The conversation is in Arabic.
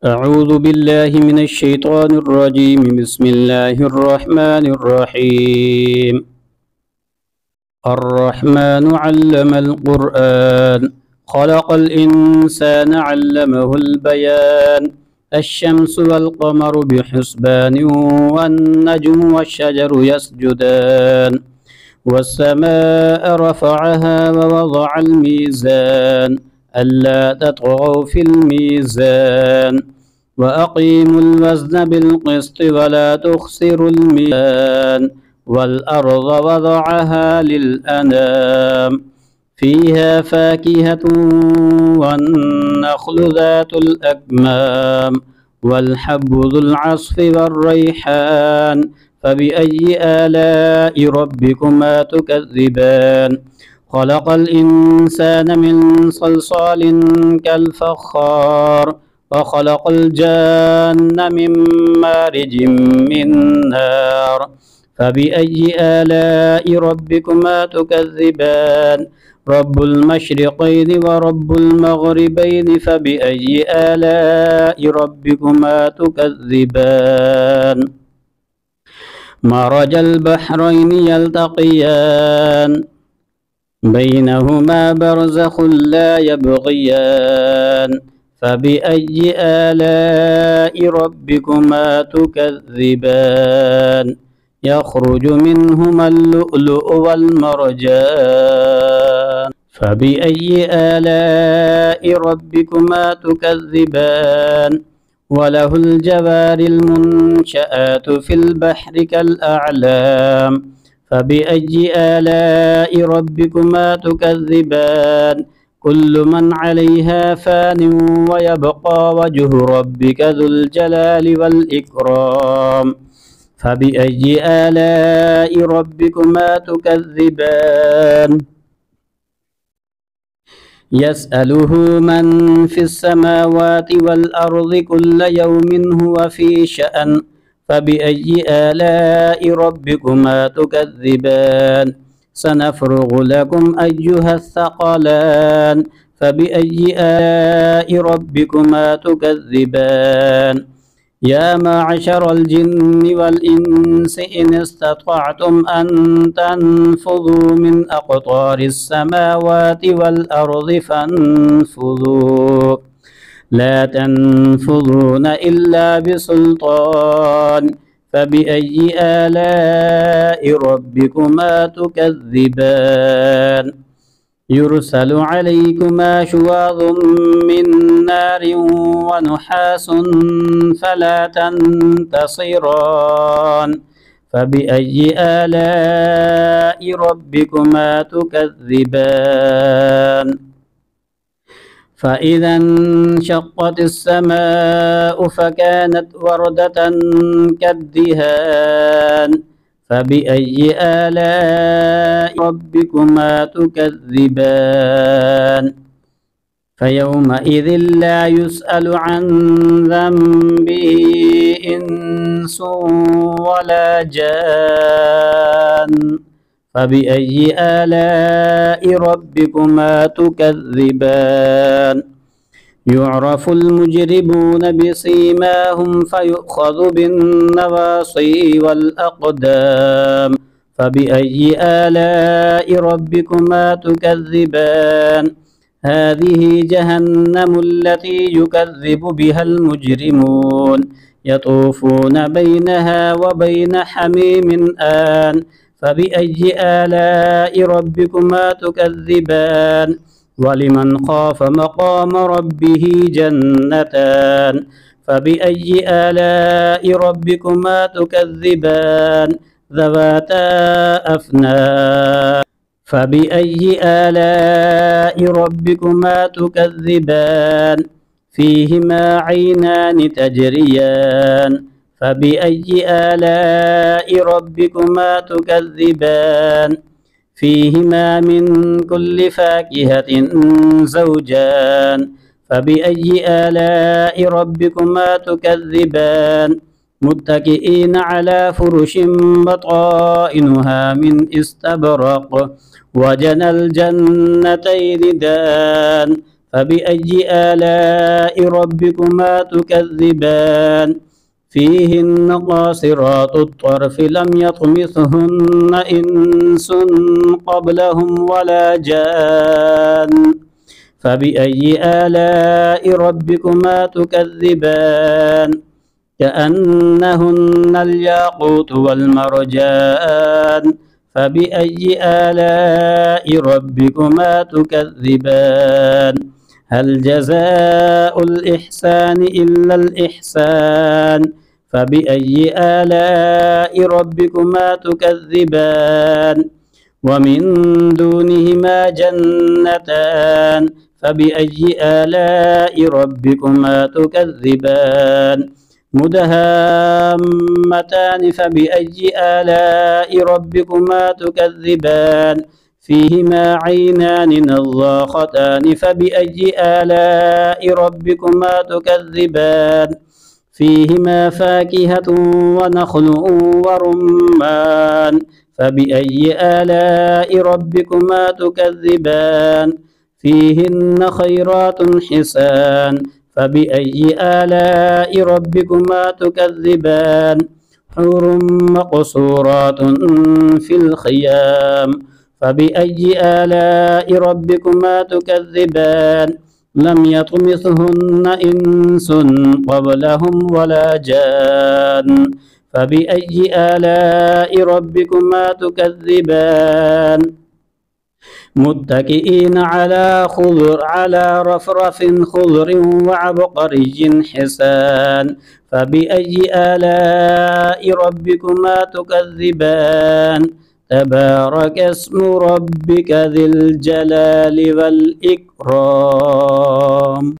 أعوذ بالله من الشيطان الرجيم. بسم الله الرحمن الرحيم. الرحمن علم القرآن، خلق الإنسان علمه البيان. الشمس والقمر بحسبان، والنجم والشجر يسجدان. والسماء رفعها ووضع الميزان، ألا تطغوا في الميزان. وأقيموا الوزن بالقسط ولا تخسروا الميزان. والأرض وضعها للأنام، فيها فاكهة والنخل ذات الأكمام. والحب ذو العصف والريحان، فبأي آلاء ربكما تكذبان. خلق الإنسان من صلصال كالفخار، وخلق الجان من مارج من نار. فبأي آلاء ربكما تكذبان. رب المشرقين ورب المغربين، فبأي آلاء ربكما تكذبان. مرج البحرين يلتقيان، بينهما برزخ لا يبغيان. فبأي آلاء ربكما تكذبان. يخرج منهما اللؤلؤ والمرجان. فبأي آلاء ربكما تكذبان. وله الجوار المنشآت في البحر كالأعلام. فبأي آلاء ربكما تكذبان. كل من عليها فان، ويبقى وجه ربك ذو الجلال والإكرام. فبأي آلاء ربكما تكذبان. يسأله من في السماوات والأرض كل يوم هو في شأن. فبأي آلاء ربكما تكذبان. سنفرغ لكم أيها الثقلان. فبأي آلاء ربكما تكذبان. يا معشر الجن والإنس إن استطعتم أن تنفذوا من أقطار السماوات والأرض فانفذوا، لا تنفذون إلا بسلطان. فبأي آلاء ربكما تكذبان. يرسل عليكما شواظ من نار ونحاس فلا تنتصران. فبأي آلاء ربكما تكذبان. فإذا انشقت السماء فكانت وردة كالدهان. فبأي آلاء ربكما تكذبان. فيومئذ لا يسأل عن ذنبه إنس ولا جان. فبأي آلاء ربكما تكذبان. يعرف المجرمون بسيماهم فيؤخذ بالنواصي والأقدام. فبأي آلاء ربكما تكذبان. هذه جهنم التي يكذب بها المجرمون، يطوفون بينها وبين حميم آن. فبأي آلاء ربكما تكذبان. ولمن خاف مقام ربه جنتان. فبأي آلاء ربكما تكذبان. ذواتا أفنان. فبأي آلاء ربكما تكذبان. فيهما عينان تجريان. فبأي آلاء ربكما تكذبان. فيهما من كل فاكهة زوجان. فبأي آلاء ربكما تكذبان. متكئين على فرش بطائنها من استبرق. وجنى الجنتين دان. فبأي آلاء ربكما تكذبان فيهن قاصرات الطرف لم يطمثهن إنس قبلهم ولا جان فبأي آلاء ربكما تكذبان كأنهن الياقوت والمرجان فبأي آلاء ربكما تكذبان هل جزاء الإحسان إلا الإحسان فبأي آلاء ربكما تكذبان ومن دونهما جنتان فبأي آلاء ربكما تكذبان مدهامتان فبأي آلاء ربكما تكذبان فيهما عينان نضاختان فبأي آلاء ربكما تكذبان فيهما فاكهة ونخل ورمان فبأي آلاء ربكما تكذبان فيهن خيرات حسان فبأي آلاء ربكما تكذبان حور مقصورات في الخيام فبأي آلاء ربكما تكذبان لم يطمثهن إنس قبلهم ولا جان فبأي آلاء ربكما تكذبان متكئين على رفرف خضر وعبقري حسان فبأي آلاء ربكما تكذبان تبارك اسم ربك ذي الجلال والإكرام.